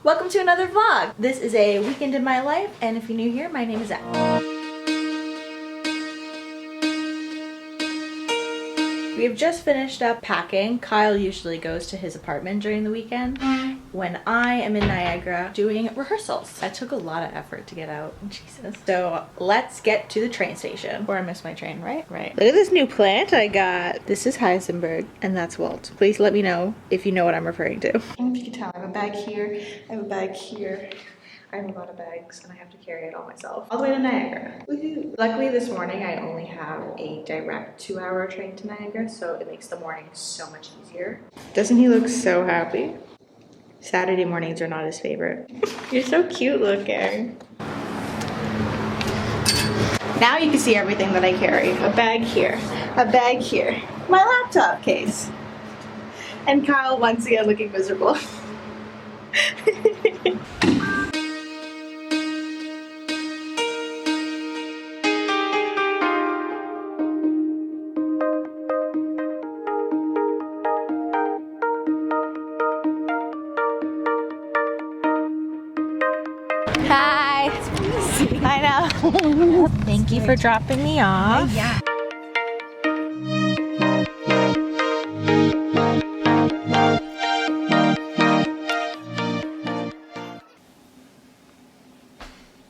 Welcome to another vlog. This is a weekend in my life, and if you're new here, my name is Zach. We have just finished up packing. Kyle usually goes to his apartment during the weekend when I am in Niagara doing rehearsals. That took a lot of effort to get out. Jesus. So let's get to the train station. Or I missed my train, right? Right. Look at this new plant I got. This is Heisenberg, and that's Walt. Please let me know if you know what I'm referring to. I don't know if you can tell, I have a bag here, I have a bag here. I have a lot of bags and I have to carry it all myself. All the way to Niagara. Woohoo! Luckily this morning I only have a direct 2-hour train to Niagara, so it makes the morning so much easier. Doesn't he look so happy? Saturday mornings are not his favorite. You're so cute looking. Now you can see everything that I carry. A bag here, a bag here, my laptop case. And Kyle once again looking miserable. Hi. I know. Thank you for dropping me off. Yeah.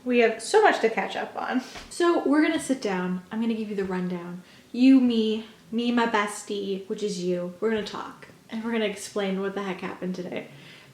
We have so much to catch up on. So we're gonna sit down. I'm gonna give you the rundown. You, me, my bestie, which is you. We're gonna talk and we're gonna explain what the heck happened today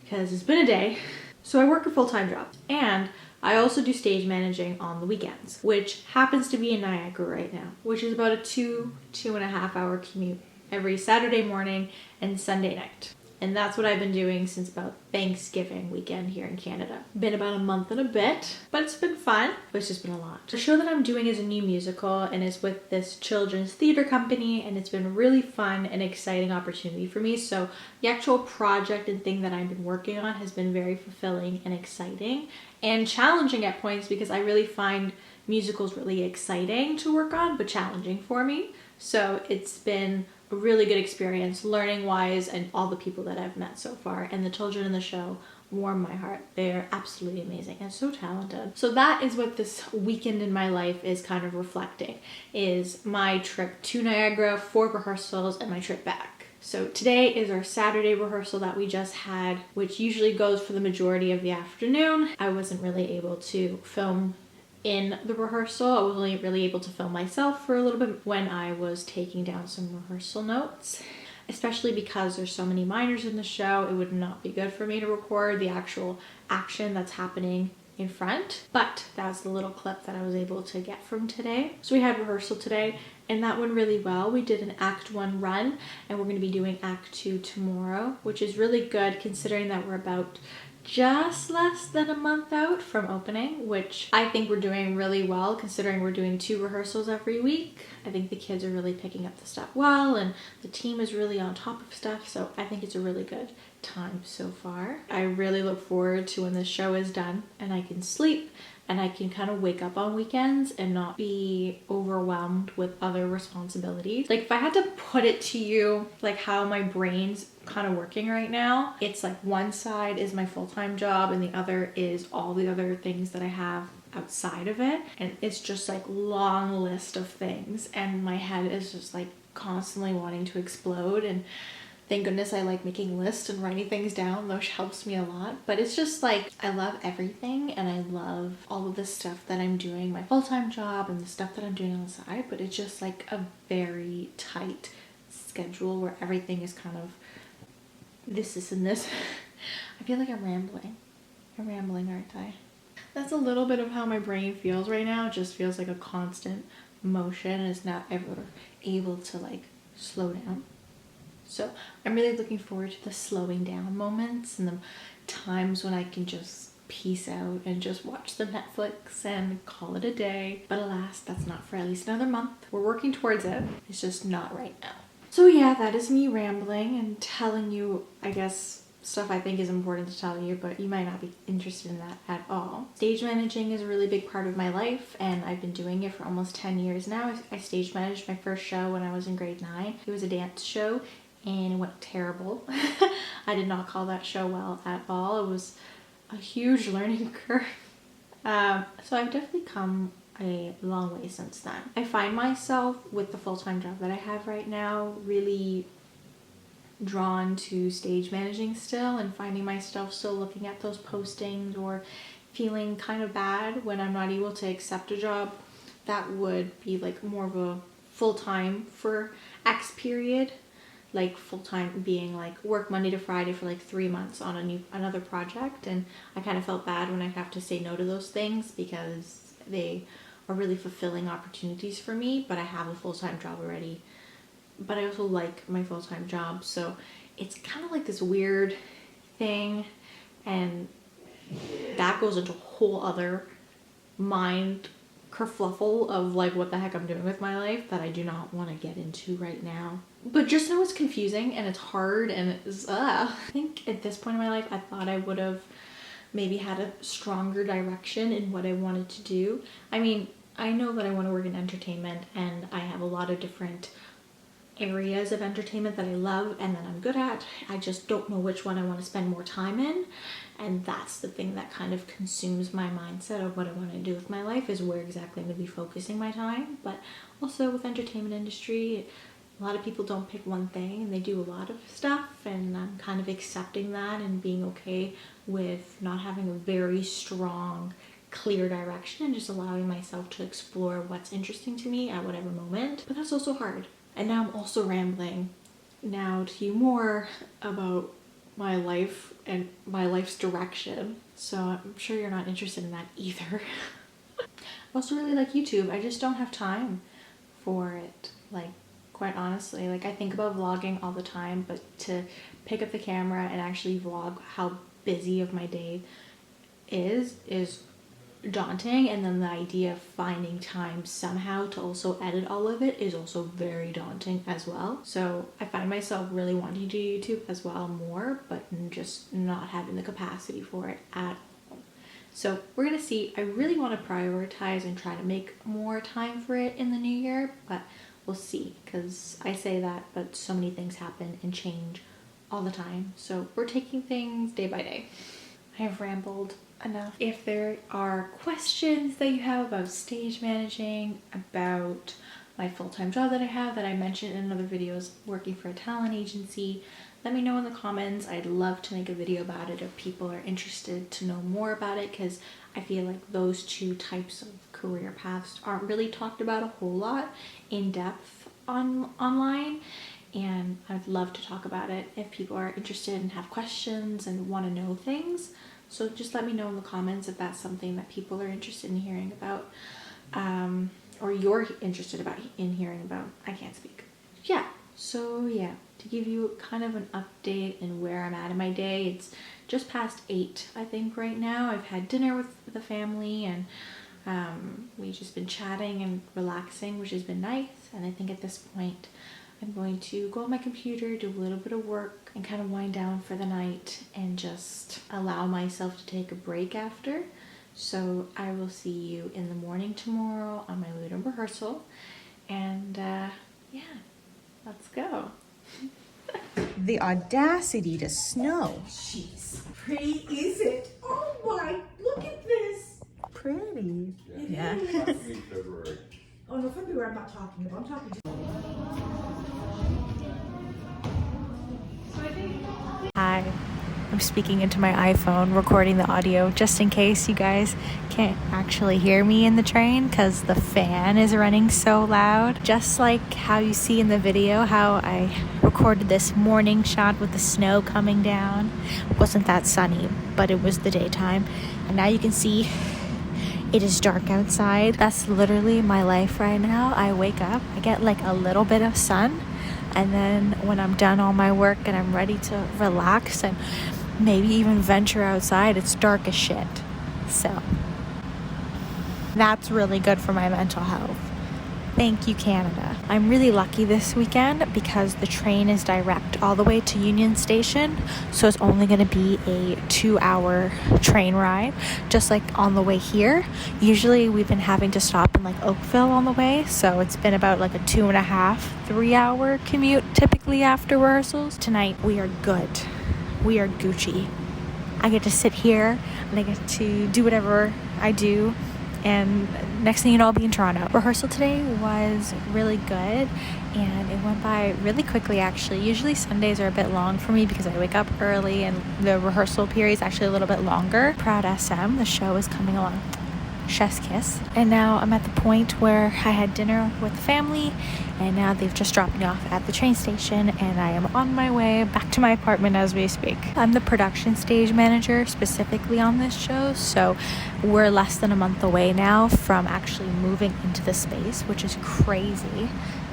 because it's been a day. So I work a full-time job and I also do stage managing on the weekends, which happens to be in Niagara right now, which is about a 2.5 hour commute every Saturday morning and Sunday night. And that's what I've been doing since about Thanksgiving weekend here in Canada. Been about a month and a bit, but it's been fun. It's just been a lot. The show that I'm doing is a new musical and is with this children's theater company, and it's been a really fun and exciting opportunity for me. So the actual project and thing that I've been working on has been very fulfilling and exciting and challenging at points because I really find musicals really exciting to work on, but challenging for me. So it's been a really good experience learning wise, and all the people that I've met so far and the children in the show warm my heart. They're absolutely amazing and so talented. So that is what this weekend in my life is kind of reflecting, is my trip to Niagara for rehearsals and my trip back. So today is our Saturday rehearsal that we just had, which usually goes for the majority of the afternoon. I wasn't really able to film in the rehearsal. I was only really able to film myself for a little bit when I was taking down some rehearsal notes, especially because there's so many minors in the show. It would not be good for me to record the actual action that's happening in front, but that was the little clip that I was able to get from today. So we had rehearsal today and that went really well. We did an Act 1 run and we're going to be doing Act 2 tomorrow, which is really good considering that we're about just less than a month out from opening, which I think we're doing really well considering we're doing 2 rehearsals every week. I think the kids are really picking up the stuff well and the team is really on top of stuff, so I think it's a really good time so far. I really look forward to when this show is done and I can sleep and I can kind of wake up on weekends and not be overwhelmed with other responsibilities. Like if I had to put it to you, like how my brain's kind of working right now, it's like one side is my full-time job and the other is all the other things that I have outside of it. And it's just like long list of things and my head is just like constantly wanting to explode. And thank goodness I like making lists and writing things down, which helps me a lot. But it's just like, I love everything and I love all of the stuff that I'm doing, my full-time job and the stuff that I'm doing on the side, but it's just like a very tight schedule where everything is kind of this, and this. I feel like I'm rambling. I'm rambling, aren't I? That's a little bit of how my brain feels right now. It just feels like a constant motion and it's not ever able to like slow down. So I'm really looking forward to the slowing down moments and the times when I can just peace out and just watch the Netflix and call it a day. But alas, that's not for at least another month. We're working towards it. It's just not right now. So yeah, that is me rambling and telling you, I guess, stuff I think is important to tell you, but you might not be interested in that at all. Stage managing is a really big part of my life and I've been doing it for almost 10 years now. I stage managed my first show when I was in grade 9. It was a dance show and it went terrible. I did not call that show well at all. It was a huge learning curve. So I've definitely come a long way since then. I find myself with the full-time job that I have right now really drawn to stage managing still, and finding myself still looking at those postings or feeling kind of bad when I'm not able to accept a job that would be like more of a full-time for X period, like full-time being like work Monday to Friday for like 3 months on another project. And I kind of felt bad when I have to say no to those things because they are really fulfilling opportunities for me, but I have a full-time job already. But I also like my full-time job, so it's kind of like this weird thing, and that goes into a whole other mind kerfluffle of like what the heck I'm doing with my life that I do not want to get into right now. But just know it's confusing and it's hard and it's I think at this point in my life I thought I would have maybe had a stronger direction in what I wanted to do. I mean, I know that I want to work in entertainment, and I have a lot of different areas of entertainment that I love and that I'm good at. I just don't know which one I want to spend more time in, and that's the thing that kind of consumes my mindset of what I want to do with my life, is where exactly I'm going to be focusing my time. But also with entertainment industry, a lot of people don't pick one thing and they do a lot of stuff, and I'm kind of accepting that and being okay with not having a very strong clear direction and just allowing myself to explore what's interesting to me at whatever moment. But that's also hard. And now I'm also rambling now to you more about my life and my life's direction. So I'm sure you're not interested in that either. I also really like YouTube. I just don't have time for it. Like, quite honestly, like I think about vlogging all the time, but to pick up the camera and actually vlog how busy of my day is daunting. And then the idea of finding time somehow to also edit all of it is also very daunting as well. So I find myself really wanting to do YouTube as well more, but just not having the capacity for it at all. So we're gonna see. I really want to prioritize and try to make more time for it in the new year, but we'll see, because I say that, but so many things happen and change all the time. So we're taking things day by day. I have rambled enough. If there are questions that you have about stage managing, about my full-time job that I have that I mentioned in other videos, working for a talent agency, let me know in the comments. I'd love to make a video about it if people are interested to know more about it, because I feel like those two types of career paths aren't really talked about a whole lot in depth online. And I'd love to talk about it if people are interested and have questions and want to know things. So just let me know in the comments if that's something that people are interested in hearing about, or you're interested in hearing about. I can't speak. Yeah, so yeah, to give you kind of an update and where I'm at in my day, it's just past 8, I think, right now. I've had dinner with the family, and we've just been chatting and relaxing, which has been nice. And I think at this point, I'm going to go on my computer, do a little bit of work, and kind of wind down for the night and just allow myself to take a break after. So I will see you in the morning tomorrow on my Milena rehearsal. And yeah, let's go. The audacity to snow. Jeez, pretty is it? Oh my, look at this. Pretty. Yeah. February. Oh no, February I'm not talking about. I'm talking to Hi, I'm speaking into my iPhone, recording the audio just in case you guys can't actually hear me in the train because the fan is running so loud. Just like how you see in the video how I recorded this morning shot with the snow coming down. It wasn't that sunny, but it was the daytime. And now you can see it is dark outside. That's literally my life right now. I wake up, I get like a little bit of sun, and then when I'm done all my work and I'm ready to relax and maybe even venture outside, it's dark as shit. So that's really good for my mental health. Thank you, Canada. I'm really lucky this weekend because the train is direct all the way to Union Station, so it's only going to be a 2-hour train ride, just like on the way here. Usually we've been having to stop in like Oakville on the way, so it's been about like a 2.5-3-hour commute typically after rehearsals. Tonight we are good. We are Gucci. I get to sit here and I get to do whatever I do, and next thing you know, I'll be in Toronto. Rehearsal today was really good, and it went by really quickly actually. Usually Sundays are a bit long for me because I wake up early, and the rehearsal period is actually a little bit longer. Proud SM, the show is coming along. Chef's kiss. And now I'm at the point where I had dinner with the family, and now they've just dropped me off at the train station, and I am on my way back to my apartment as we speak. I'm the production stage manager specifically on this show, so we're less than a month away now from actually moving into the space, which is crazy.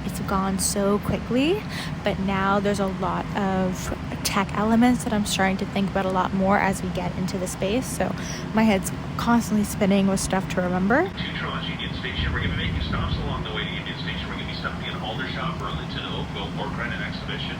It's gone so quickly, but now there's a lot of tech elements that I'm starting to think about a lot more as we get into the space. So my head's constantly spinning with stuff to remember. To Toronto's Union Station, we're going to be making stops along the way to Union Station. We're going to be stopping in Aldershot, Burlington, Oakville, Portland, and Exhibition.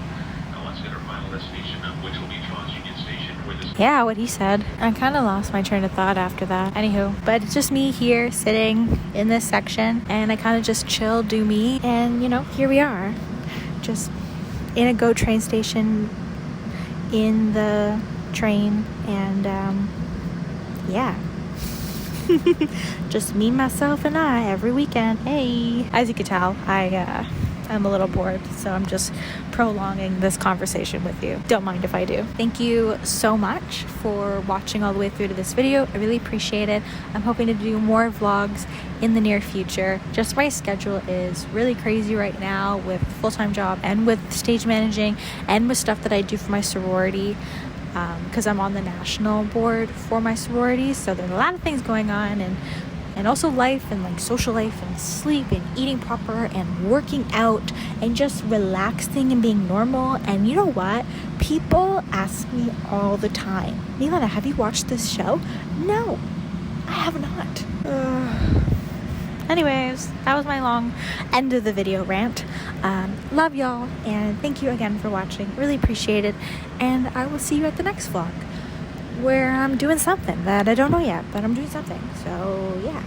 Now let's get our final destination, which will be Toronto's Union Station. Where this Yeah, what he said. I kind of lost my train of thought after that. Anywho, but it's just me here sitting in this section, and I kind of just chill, do me, and you know, here we are, just in a GO train station, in the train, and yeah. Just me, myself, and I every weekend. Hey, as you can tell, I'm a little bored, so I'm just prolonging this conversation with you. Don't mind if I do. Thank you so much for watching all the way through to this video. I really appreciate it. I'm hoping to do more vlogs in the near future. Just my schedule is really crazy right now with full-time job and with stage managing and with stuff that I do for my sorority, because I'm on the national board for my sorority, so there's a lot of things going on, and also life and like social life and sleep and eating proper and working out and just relaxing and being normal. And you know what? People ask me all the time, Milena, have you watched this show? No, I have not. Anyways, that was my long end of the video rant. Love y'all, and thank you again for watching. Really appreciate it, and I will see you at the next vlog, where I'm doing something that I don't know yet, but I'm doing something. So yeah.